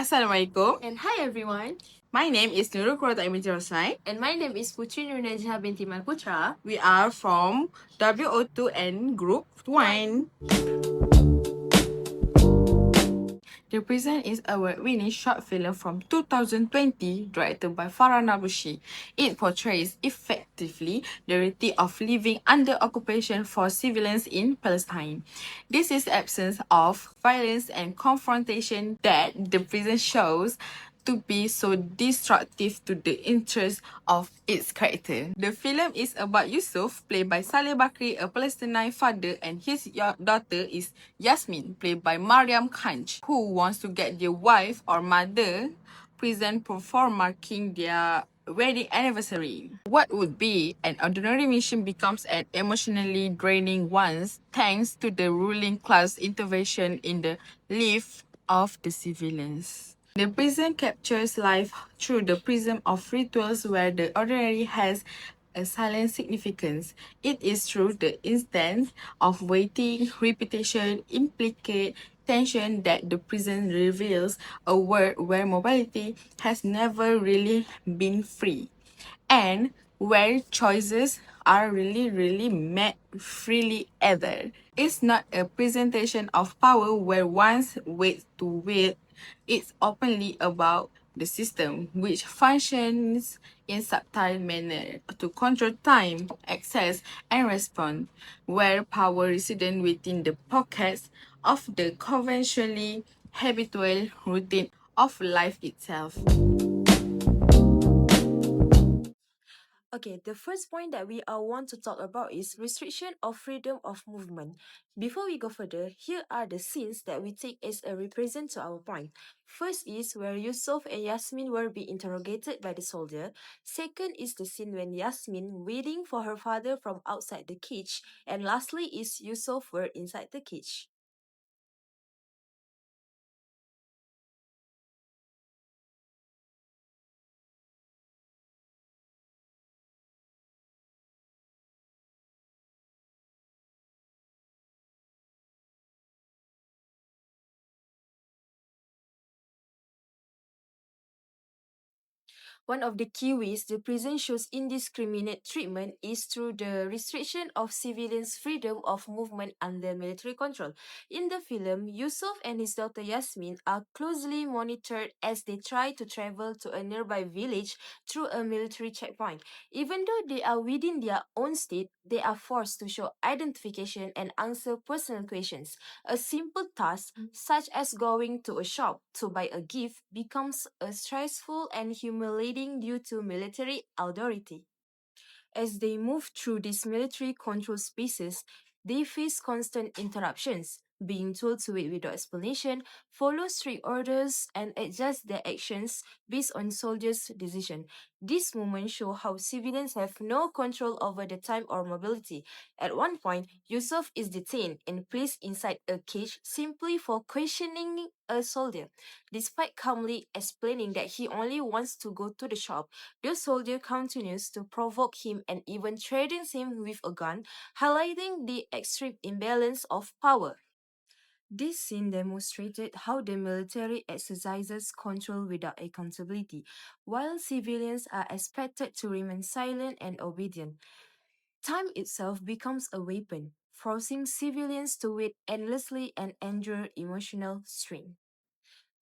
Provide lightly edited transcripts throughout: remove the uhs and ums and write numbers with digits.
Assalamualaikum. And hi everyone. My name is Nurul Kurata IAB30303. And my name is Putri Nurnajiha binti Malputra. We are from W02N Group 1. The Prison is a award-winning short film from 2020 directed by Farah Nabushi. It portrays effectively the reality of living under occupation for civilians in Palestine. This is the absence of violence and confrontation that the prison shows to be so destructive to the interests of its character. The film is about Yusuf, played by Saleh Bakri, a Palestinian father, and his daughter is Yasmin, played by Mariam Kanch, who wants to get their wife or mother prison before marking their wedding anniversary. What would be an ordinary mission becomes an emotionally draining one thanks to the ruling class intervention in the life of the civilians. The prison captures life through the prism of rituals where the ordinary has a silent significance. It is through the instance of waiting, repetition, implicate tension that the prison reveals a world where mobility has never really been free and where choices are really made freely ever. It's not a presentation of power where one's waits to wield. It's openly about the system which functions in subtle manner to control time, access, and response, where power resides within the pockets of the conventionally habitual routine of life itself. Okay, the first point that we want to talk about is restriction of freedom of movement. Before we go further, here are the scenes that we take as a represent to our point. First is where Yusuf and Yasmin were being interrogated by the soldier. Second is the scene when Yasmin waiting for her father from outside the cage. And lastly is Yusuf were inside the cage. One of the key ways the prison shows indiscriminate treatment is through the restriction of civilians' freedom of movement under military control. In the film, Yusuf and his daughter Yasmin are closely monitored as they try to travel to a nearby village through a military checkpoint. Even though they are within their own state, they are forced to show identification and answer personal questions. A simple task, such as going to a shop to buy a gift, becomes a stressful and humiliating due to military authority. As they move through these military control spaces, they face constant interruptions, being told to wait without explanation, follow strict orders, and adjust their actions based on soldiers' decision. These moments show how civilians have no control over the time or mobility. At one point, Yusuf is detained and placed inside a cage simply for questioning a soldier. Despite calmly explaining that he only wants to go to the shop, the soldier continues to provoke him and even threatens him with a gun, highlighting the extreme imbalance of power. This scene demonstrated how the military exercises control without accountability, while civilians are expected to remain silent and obedient. Time itself becomes a weapon, forcing civilians to wait endlessly and endure emotional strain.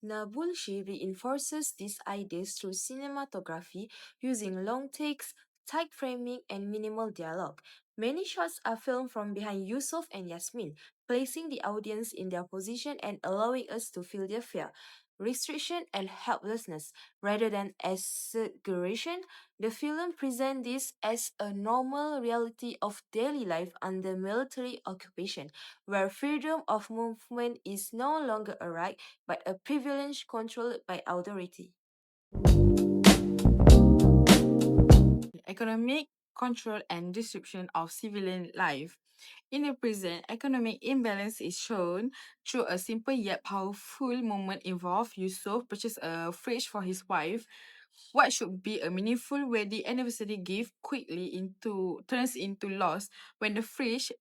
Nabulshi reinforces these ideas through cinematography using long takes, tight framing, and minimal dialogue. Many shots are filmed from behind Yusuf and Yasmin, placing the audience in their position and allowing us to feel their fear, restriction, and helplessness. Rather than exaggeration, the film presents this as a normal reality of daily life under military occupation, where freedom of movement is no longer a right but a privilege controlled by authority. Economic control and disruption of civilian life. In the prison, economic imbalance is shown through a simple yet powerful moment involved. Yusuf purchased a fridge for his wife. What should be a meaningful wedding anniversary gift quickly into turns into loss when the fridge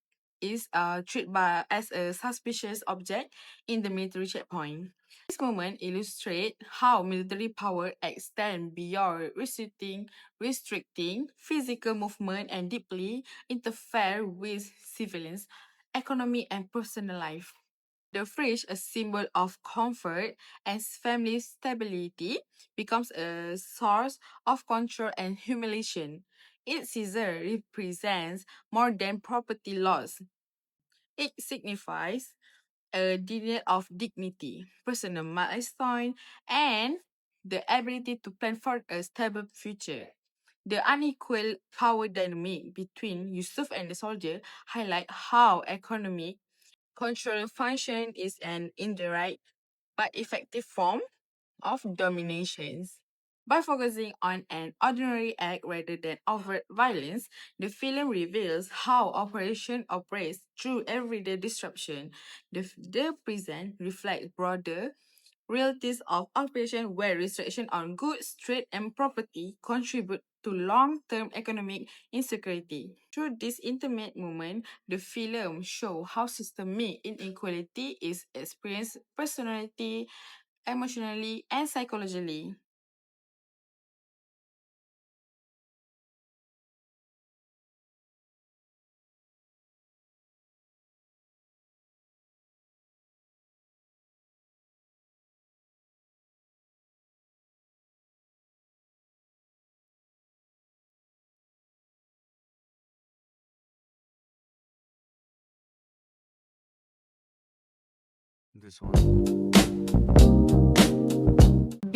is treated as a suspicious object in the military checkpoint. This moment illustrates how military power extends beyond restricting physical movement and deeply interfere with civilians' economy and personal life. The fridge, a symbol of comfort and family stability, becomes a source of control and humiliation. Its scissor represents more than property loss. It signifies a denial of dignity, personal milestone, and the ability to plan for a stable future. The unequal power dynamic between Yusuf and the soldier highlight how economic control function is an indirect but effective form of dominations. By focusing on an ordinary act rather than overt violence, the film reveals how operation operates through everyday disruption. The present reflects broader realities of operation where restriction on goods, trade, and property contribute to long-term economic insecurity. Through this intimate moment, the film shows how systemic inequality is experienced personally, emotionally, and psychologically. This one.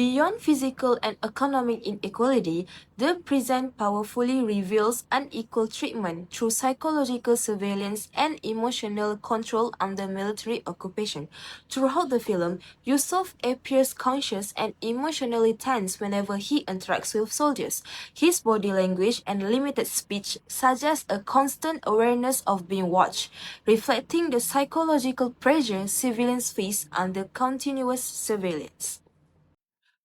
Beyond physical and economic inequality, the present powerfully reveals unequal treatment through psychological surveillance and emotional control under military occupation. Throughout the film, Yusuf appears conscious and emotionally tense whenever he interacts with soldiers. His body language and limited speech suggest a constant awareness of being watched, reflecting the psychological pressure civilians face under continuous surveillance.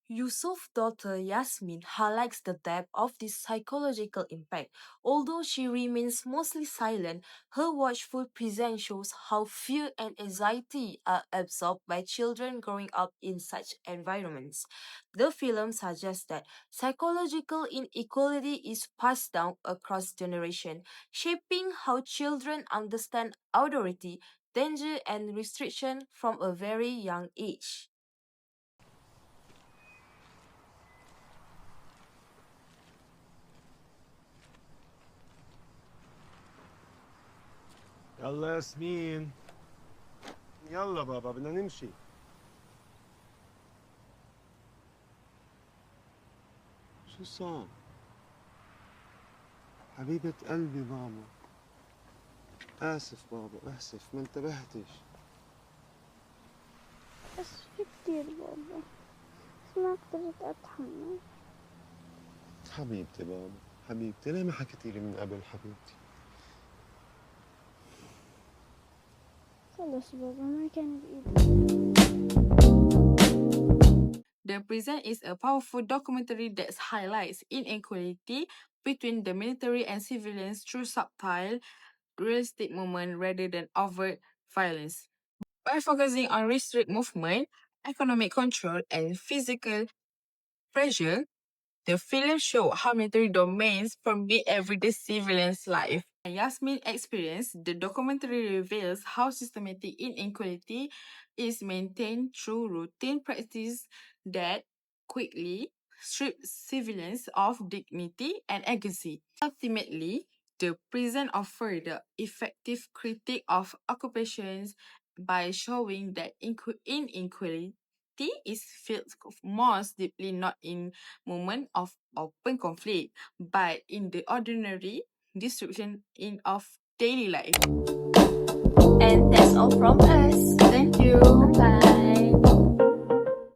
Yusuf's daughter Yasmin highlights the depth of this psychological impact. Although she remains mostly silent, her watchful presence shows how fear and anxiety are absorbed by children growing up in such environments. The film suggests that psychological inequality is passed down across generations, shaping how children understand authority, danger, and restriction from a very young age. يلا ياسمين. يلا بابا بدنا نمشي. شو صار؟ حبيبة قلبي ماما. آسف بابا آسف ما انتبهتش. بس في كتير بابا، بس ما قدرت أتحمل. حبيبتي بابا حبيبتي ليه ما حكيتي لي من قبل حبيبتي؟ خلص بابا ما كان بإيدي. The Present is a powerful documentary that highlights inequality between the military and civilians through subtle, realistic moments rather than overt violence. By focusing on restrict movement, economic control, and physical pressure, the film shows how military domains permeate everyday civilians' life. And Yasmin's experience, the documentary reveals how systematic inequality is maintained through routine practice that quickly strip civilians of dignity and agency. Ultimately, the prison offers the effective critique of occupations by showing that inequality is felt most deeply not in moment of open conflict, but in the ordinary distribution of daily life. And that's all from us. Thank you. Bye.